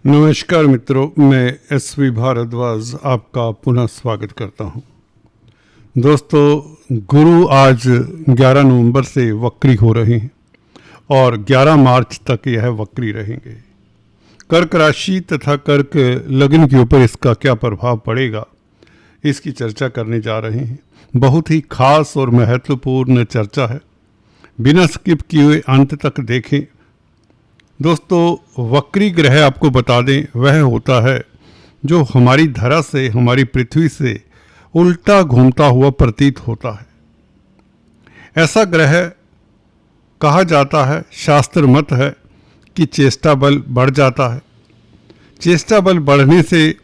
नमस्कार मित्रों, मैं एसवी भारद्वाज आपका पुनः स्वागत करता हूं। दोस्तों, गुरु आज 11 नवंबर से वक्री हो रहे हैं और 11 मार्च तक यह वक्री रहेंगे। कर्क राशि तथा कर्क लग्न के ऊपर इसका क्या प्रभाव पड़ेगा, इसकी चर्चा करने जा रहे हैं। बहुत ही खास और महत्वपूर्ण चर्चा है, बिना स्किप किए हुए अंत तक देखें। दोस्तों, वक्री ग्रह आपको बता दें, वह होता है जो हमारी धरा से, हमारी पृथ्वी से उल्टा घूमता हुआ प्रतीत होता है। ऐसा ग्रह कहा जाता है, शास्त्र मत है कि चेष्टा बल बढ़ जाता है। चेष्टा बल बढ़ने से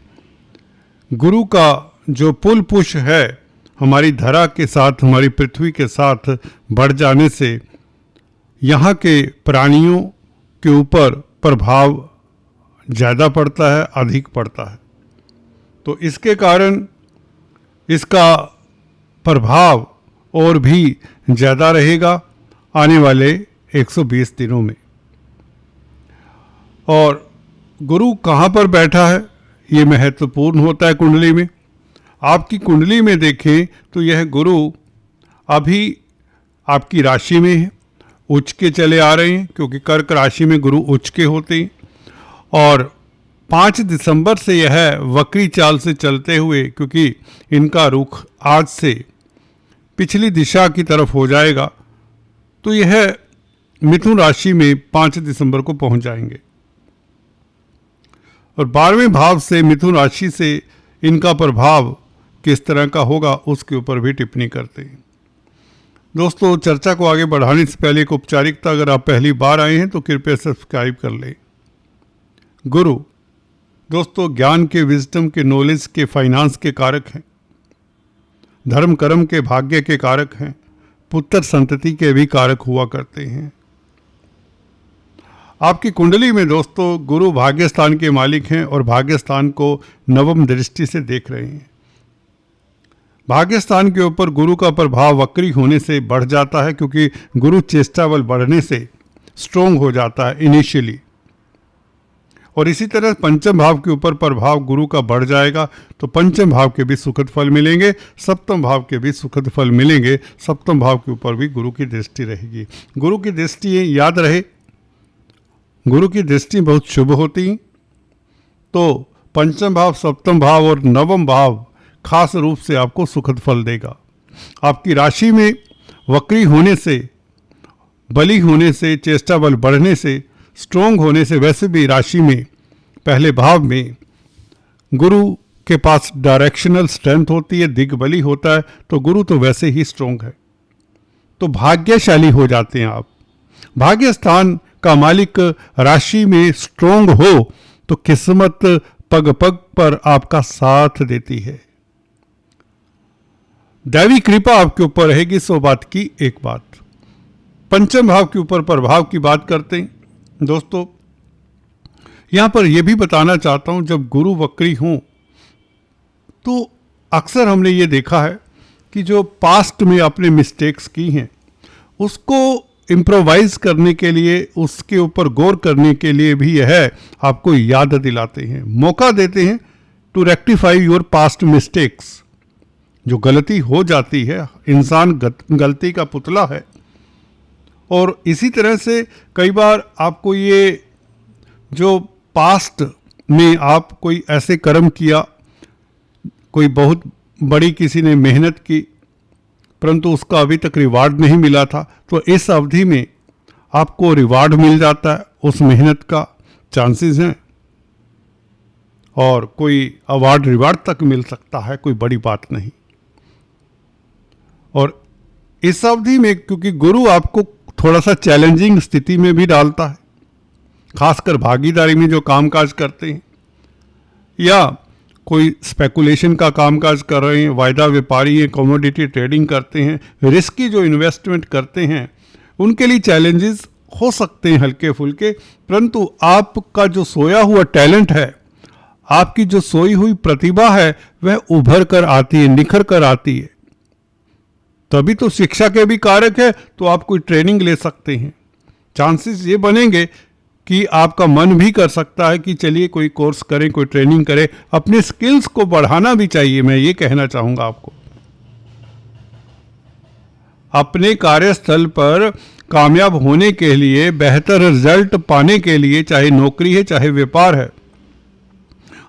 गुरु का जो पुल पुश है हमारी धरा के साथ, हमारी पृथ्वी के साथ बढ़ जाने से यहाँ के प्राणियों के ऊपर प्रभाव ज़्यादा पड़ता है, अधिक पड़ता है। तो इसके कारण इसका प्रभाव और भी ज़्यादा रहेगा आने वाले 120 दिनों में। और गुरु कहाँ पर बैठा है ये महत्वपूर्ण होता है कुंडली में। आपकी कुंडली में देखें तो यह गुरु अभी आपकी राशि में है, उच्च के चले आ रहे हैं, क्योंकि कर्क राशि में गुरु उच्च के होते हैं। और 5 दिसंबर से यह वक्री चाल से चलते हुए, क्योंकि इनका रुख आज से पिछली दिशा की तरफ हो जाएगा, तो यह मिथुन राशि में 5 दिसंबर को पहुंच जाएंगे। और 12वें भाव से, मिथुन राशि से इनका प्रभाव किस तरह का होगा उसके ऊपर भी टिप्पणी करते हैं। दोस्तों, चर्चा को आगे बढ़ाने से पहले एक औपचारिकता, अगर आप पहली बार आए हैं तो कृपया सब्सक्राइब कर लें। गुरु दोस्तों ज्ञान के, विजडम के, नॉलेज के, फाइनेंस के कारक हैं, धर्म कर्म के, भाग्य के कारक हैं, पुत्र संतति के भी कारक हुआ करते हैं। आपकी कुंडली में दोस्तों गुरु भाग्य स्थान के मालिक हैं और भाग्य स्थान को नवम दृष्टि से देख रहे हैं। भाग्य स्थान के ऊपर गुरु का प्रभाव वक्री होने से बढ़ जाता है, क्योंकि गुरु चेष्टा बल बढ़ने से स्ट्रोंग हो जाता है इनिशियली। और इसी तरह पंचम भाव के ऊपर प्रभाव गुरु का बढ़ जाएगा, तो पंचम भाव के भी सुखद फल मिलेंगे, सप्तम भाव के भी सुखद फल मिलेंगे। सप्तम भाव के ऊपर भी गुरु की दृष्टि रहेगी। गुरु की दृष्टि, याद रहे, गुरु की दृष्टि बहुत शुभ होती। तो पंचम भाव, सप्तम भाव और नवम भाव खास रूप से आपको सुखद फल देगा। आपकी राशि में वक्री होने से, बली होने से, चेष्टा बल बढ़ने से, स्ट्रोंग होने से, वैसे भी राशि में पहले भाव में गुरु के पास डायरेक्शनल स्ट्रेंथ होती है, दिग्बली होता है, तो गुरु तो वैसे ही स्ट्रोंग है, तो भाग्यशाली हो जाते हैं आप। भाग्य स्थान का मालिक राशि में स्ट्रोंग हो तो किस्मत पग पग पर आपका साथ देती है। दैवी कृपा आपके ऊपर रहेगी, 100 बात की एक बात। पंचम भाव के ऊपर प्रभाव की बात करते हैं। दोस्तों, यहां पर यह भी बताना चाहता हूं, जब गुरु वक्री हों तो अक्सर हमने ये देखा है कि जो पास्ट में आपने मिस्टेक्स की हैं उसको इम्प्रोवाइज करने के लिए, उसके ऊपर गौर करने के लिए भी यह आपको याद दिलाते हैं, मौका देते हैं to rectify your past mistakes. जो गलती हो जाती है, इंसान गलती का पुतला है। और इसी तरह से कई बार आपको ये जो पास्ट में आप कोई ऐसे कर्म किया, कोई बहुत बड़ी किसी ने मेहनत की परंतु उसका अभी तक रिवार्ड नहीं मिला था, तो इस अवधि में आपको रिवार्ड मिल जाता है, उस मेहनत का चांसेस हैं। और कोई अवार्ड रिवार्ड तक मिल सकता है, कोई बड़ी बात नहीं। और इस अवधि में क्योंकि गुरु आपको थोड़ा सा चैलेंजिंग स्थिति में भी डालता है, खासकर भागीदारी में जो कामकाज करते हैं या कोई स्पेकुलेशन का कामकाज कर रहे हैं, वायदा व्यापारी हैं, कमोडिटी ट्रेडिंग करते हैं, रिस्की जो इन्वेस्टमेंट करते हैं, उनके लिए चैलेंजेस हो सकते हैं हल्के फुल्के। परंतु आपका जो सोया हुआ टैलेंट है, आपकी जो सोई हुई प्रतिभा है, वह उभर कर आती है, निखर कर आती है। तभी तो शिक्षा के भी कारक है, तो आप कोई ट्रेनिंग ले सकते हैं। चांसेस ये बनेंगे कि आपका मन भी कर सकता है कि चलिए कोई कोर्स करें, कोई ट्रेनिंग करें, अपने स्किल्स को बढ़ाना भी चाहिए। मैं ये कहना चाहूँगा आपको, अपने कार्यस्थल पर कामयाब होने के लिए, बेहतर रिजल्ट पाने के लिए, चाहे नौकरी है चाहे व्यापार है,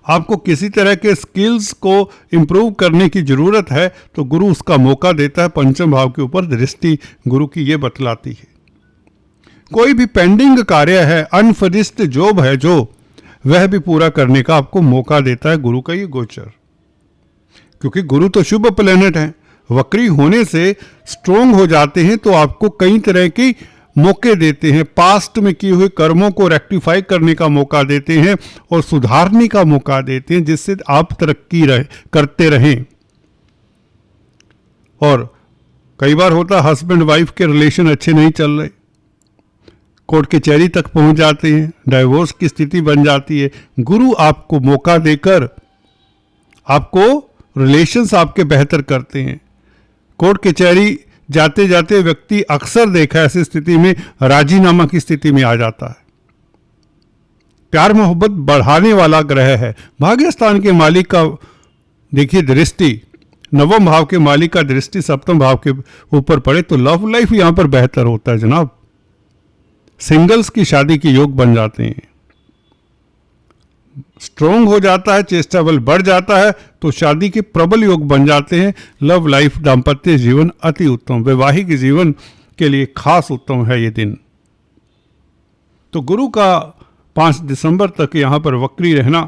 आपको किसी तरह के स्किल्स को इम्प्रूव करने की ज़रूरत है, तो गुरु उसका मौका देता है। पंचम भाव के ऊपर दृष्टि गुरु की ये बतलाती है। कोई भी पेंडिंग कार्य है, अनफिनिश्ड जॉब है जो, वह भी पूरा करने का आपको मौका देता है गुरु का ये गोचर। क्योंकि गुरु तो शुभ प्लेनेट है, वक्री होने से स्ट्रोंग हो जाते हैं तो आपको कई तरह की मौके देते हैं, पास्ट में किए हुए कर्मों को रेक्टिफाई करने का मौका देते हैं और सुधारने का मौका देते हैं, जिससे आप तरक्की करते रहें। और कई बार होता है हस्बैंड वाइफ के रिलेशन अच्छे नहीं चल रहे, कोर्ट कचहरी तक पहुंच जाते हैं, डाइवोर्स की स्थिति बन जाती है। गुरु आपको मौका देकर आपको रिलेशंस आपके बेहतर करते हैं। कोर्ट कचहरी जाते जाते व्यक्ति अक्सर देखा ऐसी स्थिति में राजीनामा की स्थिति में आ जाता है। प्यार मोहब्बत बढ़ाने वाला ग्रह है। भाग्य स्थान के मालिक का देखिए दृष्टि, नवम भाव के मालिक का दृष्टि सप्तम भाव के ऊपर पड़े तो लव लाइफ यहां पर बेहतर होता है जनाब। सिंगल्स की शादी के योग बन जाते हैं, स्ट्रोंग हो जाता है, चेष्टा बल बढ़ जाता है तो शादी के प्रबल योग बन जाते हैं। लव लाइफ, दाम्पत्य जीवन अति उत्तम, वैवाहिक जीवन के लिए खास उत्तम है ये दिन। तो गुरु का 5 दिसंबर तक यहाँ पर वक्री रहना,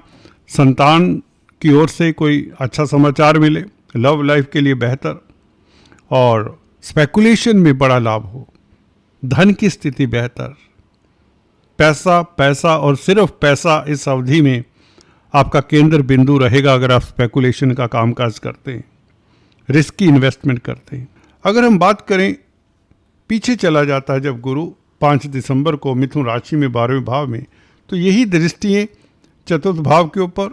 संतान की ओर से कोई अच्छा समाचार मिले, लव लाइफ के लिए बेहतर, और स्पेकुलेशन में बड़ा लाभ हो, धन की स्थिति बेहतर, पैसा पैसा और सिर्फ पैसा इस अवधि में आपका केंद्र बिंदु रहेगा अगर आप स्पेकुलेशन का कामकाज करते हैं, रिस्की इन्वेस्टमेंट करते हैं। अगर हम बात करें, पीछे चला जाता है जब गुरु 5 दिसंबर को मिथुन राशि में 12वें भाव में, तो यही दृष्टियाँ चतुर्थ भाव के ऊपर,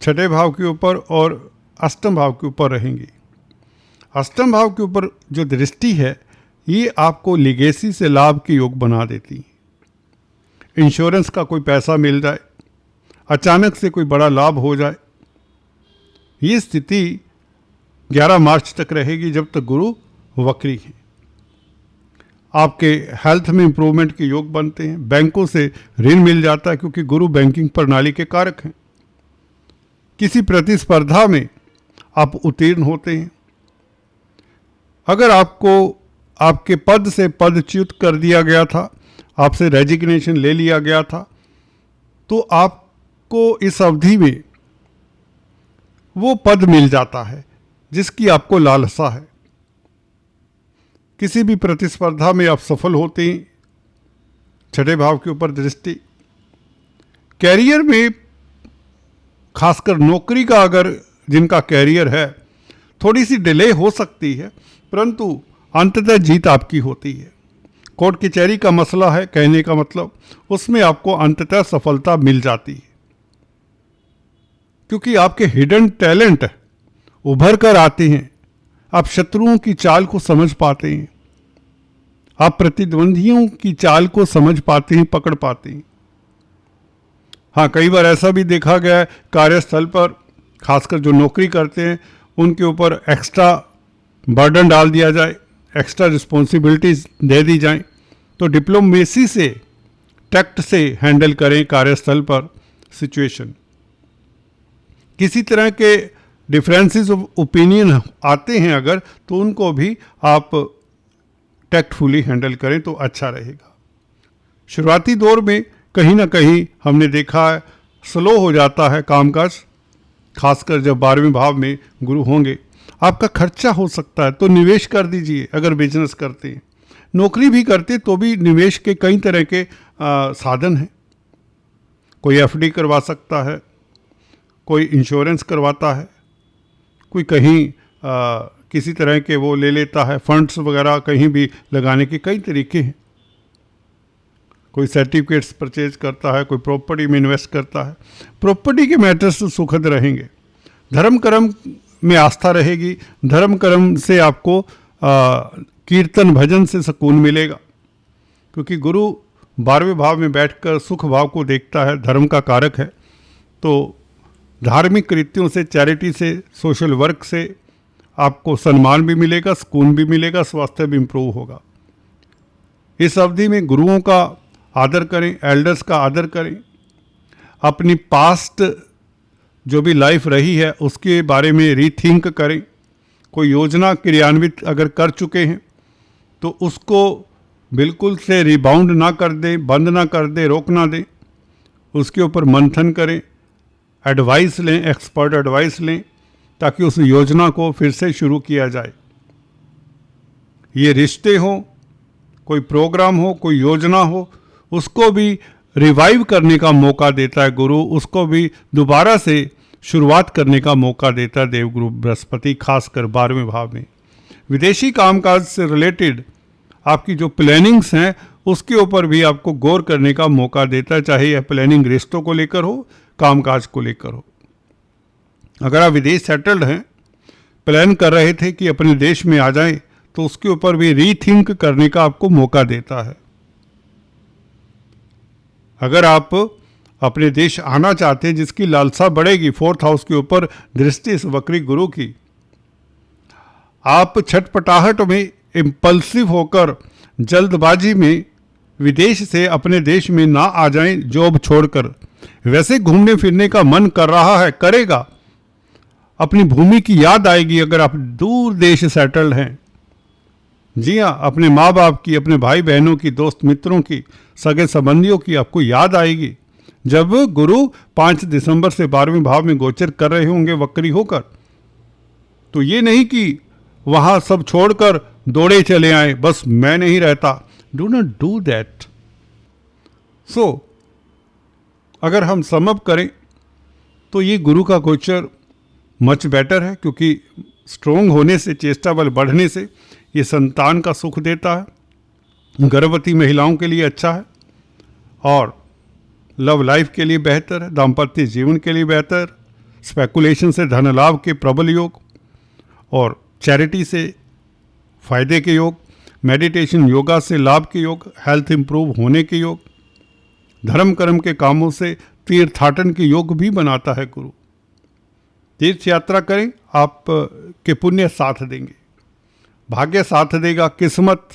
छठे भाव के ऊपर और अष्टम भाव के ऊपर रहेंगी। अष्टम भाव के ऊपर जो दृष्टि है ये आपको लिगेसी से लाभ के योग बना देती है। इंश्योरेंस का कोई पैसा मिल जाए, अचानक से कोई बड़ा लाभ हो जाए, ये स्थिति 11 मार्च तक रहेगी जब तक गुरु वक्री है। आपके हेल्थ में इंप्रूवमेंट के योग बनते हैं, बैंकों से ऋण मिल जाता है क्योंकि गुरु बैंकिंग प्रणाली के कारक हैं। किसी प्रतिस्पर्धा में आप उत्तीर्ण होते हैं। अगर आपको आपके पद से पदच्युत कर दिया गया था, आपसे रेजिग्नेशन ले लिया गया था, तो आपको इस अवधि में वो पद मिल जाता है जिसकी आपको लालसा है। किसी भी प्रतिस्पर्धा में आप सफल होते हैं। छठे भाव के ऊपर दृष्टि, कैरियर में खासकर नौकरी का अगर जिनका कैरियर है, थोड़ी सी डिले हो सकती है परंतु अंततः जीत आपकी होती है। कोर्ट कचहरी का मसला है, कहने का मतलब उसमें आपको अंततः सफलता मिल जाती है क्योंकि आपके हिडन टैलेंट उभर कर आते हैं। आप शत्रुओं की चाल को समझ पाते हैं, आप प्रतिद्वंदियों की चाल को समझ पाते हैं, पकड़ पाते हैं। हाँ, कई बार ऐसा भी देखा गया है कार्यस्थल पर, खासकर जो नौकरी करते हैं उनके ऊपर एक्स्ट्रा बर्डन डाल दिया जाए, एक्स्ट्रा रिस्पॉन्सिबिलिटीज दे दी जाएं, तो डिप्लोमेसी से, टैक्ट से हैंडल करें कार्यस्थल पर सिचुएशन। किसी तरह के डिफरेंसेस ऑफ ओपिनियन आते हैं अगर, तो उनको भी आप टैक्टफुली हैंडल करें तो अच्छा रहेगा। शुरुआती दौर में कहीं ना कहीं हमने देखा है स्लो हो जाता है कामकाज, खासकर जब 12वें भाव में गुरु होंगे। आपका खर्चा हो सकता है तो निवेश कर दीजिए। अगर बिजनेस करते हैं, नौकरी भी करते तो भी निवेश के कई तरह के साधन हैं। कोई एफडी करवा सकता है, कोई इंश्योरेंस करवाता है, कोई कहीं किसी तरह के वो ले लेता है, फंड्स वगैरह कहीं भी लगाने के कई तरीके हैं। कोई सर्टिफिकेट्स परचेज करता है, कोई प्रॉपर्टी में इन्वेस्ट करता है। प्रॉपर्टी के मैटर्स सुखद रहेंगे। धर्म कर्म में आस्था रहेगी। धर्म कर्म से आपको कीर्तन भजन से सुकून मिलेगा क्योंकि गुरु 12वें भाव में बैठकर सुख भाव को देखता है, धर्म का कारक है, तो धार्मिक कृत्यों से, चैरिटी से, सोशल वर्क से आपको सम्मान भी मिलेगा, सुकून भी मिलेगा, स्वास्थ्य भी इम्प्रूव होगा। इस अवधि में गुरुओं का आदर करें, एल्डर्स का आदर करें, अपनी पास्ट जो भी लाइफ रही है उसके बारे में रीथिंक करें। कोई योजना क्रियान्वित अगर कर चुके हैं तो उसको बिल्कुल से रिबाउंड ना कर दें, बंद ना कर दें, रोक ना दें, उसके ऊपर मंथन करें, एडवाइस लें, एक्सपर्ट एडवाइस लें, ताकि उस योजना को फिर से शुरू किया जाए। ये रिश्ते हों, कोई प्रोग्राम हो, कोई योजना हो, उसको भी रिवाइव करने का मौका देता है गुरु, उसको भी दोबारा से शुरुआत करने का मौका देता है देवगुरु बृहस्पति, खासकर 12वें भाव में। विदेशी कामकाज से रिलेटेड आपकी जो प्लानिंग्स हैं उसके ऊपर भी आपको गौर करने का मौका देता है, चाहे यह प्लानिंग रिश्तों को लेकर हो, कामकाज को लेकर हो। अगर आप विदेश सेटल्ड हैं, प्लान कर रहे थे कि अपने देश में आ जाएं, तो उसके ऊपर भी रीथिंक करने का आपको मौका देता है। अगर आप अपने देश आना चाहते हैं, जिसकी लालसा बढ़ेगी, 4th हाउस के ऊपर दृष्टि इस वक्री गुरु की, आप छटपटाहट में इम्पल्सिव होकर जल्दबाजी में विदेश से अपने देश में ना आ जाएं जॉब छोड़कर। वैसे घूमने फिरने का मन कर रहा है, करेगा, अपनी भूमि की याद आएगी अगर आप दूर देश सेटल्ड हैं। जी हाँ, अपने माँ बाप की, अपने भाई बहनों की, दोस्त मित्रों की, सगे संबंधियों की आपको याद आएगी जब गुरु 5 दिसंबर से 12वें भाव में गोचर कर रहे होंगे वक्री होकर। तो ये नहीं कि वहाँ सब छोड़कर दौड़े चले आए, बस मैं नहीं रहता। Do not do that. So अगर हम समअप करें तो ये गुरु का गोचर मच बेटर है, क्योंकि स्ट्रोंग होने से, चेष्टा बल बढ़ने से ये संतान का सुख देता है, गर्भवती महिलाओं के लिए अच्छा है, और लव लाइफ के लिए बेहतर है, दाम्पत्य जीवन के लिए बेहतर, स्पेकुलेशन से धन लाभ के प्रबल योग, और चैरिटी से फायदे के योग, मेडिटेशन योगा से लाभ के योग, हेल्थ इंप्रूव होने के योग, धर्म कर्म के कामों से तीर्थाटन के योग भी बनाता है गुरु। तीर्थ यात्रा करें, आप के पुण्य साथ देंगे, भाग्य साथ देगा। किस्मत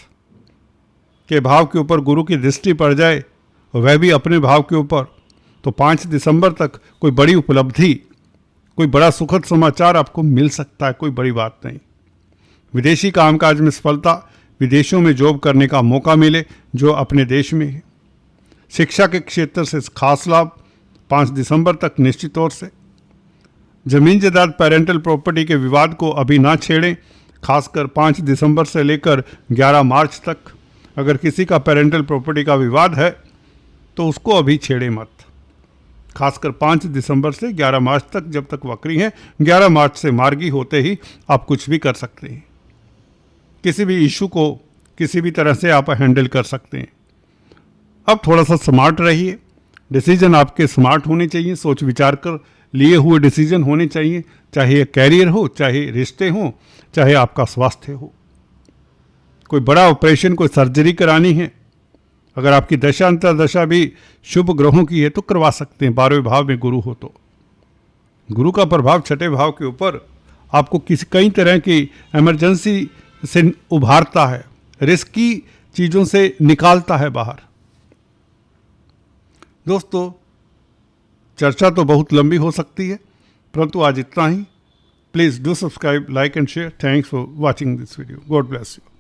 के भाव के ऊपर गुरु की दृष्टि पड़ जाए, वह भी अपने भाव के ऊपर, तो 5 दिसंबर तक कोई बड़ी उपलब्धि, कोई बड़ा सुखद समाचार आपको मिल सकता है, कोई बड़ी बात नहीं। विदेशी कामकाज में सफलता, विदेशों में जॉब करने का मौका मिले जो अपने देश में है। शिक्षा के क्षेत्र से खास लाभ 5 दिसंबर तक निश्चित तौर से। जमीन जायदाद, पेरेंटल प्रॉपर्टी के विवाद को अभी ना छेड़ें, खासकर 5 दिसंबर से लेकर 11 मार्च तक। अगर किसी का पेरेंटल प्रॉपर्टी का विवाद है तो उसको अभी छेड़े मत, खासकर 5 दिसंबर से 11 मार्च तक, जब तक वक्री हैं। 11 मार्च से मार्गी होते ही आप कुछ भी कर सकते हैं, किसी भी इशू को किसी भी तरह से आप हैंडल कर सकते हैं। अब थोड़ा सा स्मार्ट रहिए, डिसीजन आपके स्मार्ट होने चाहिए, सोच विचार कर लिए हुए डिसीजन होने चाहिए, चाहे कैरियर हो, चाहे रिश्ते हो, चाहे आपका स्वास्थ्य हो। कोई बड़ा ऑपरेशन, कोई सर्जरी करानी है, अगर आपकी दशा अंतर्दशा भी शुभ ग्रहों की है तो करवा सकते हैं। 12वें भाव में गुरु हो तो गुरु का प्रभाव 6ठे भाव के ऊपर आपको कई तरह की इमरजेंसी से उभारता है, रिस्की चीज़ों से निकालता है बाहर। दोस्तों, चर्चा तो बहुत लंबी हो सकती है, परंतु आज इतना ही। Please do subscribe, like and share. Thanks for watching this video. God bless you.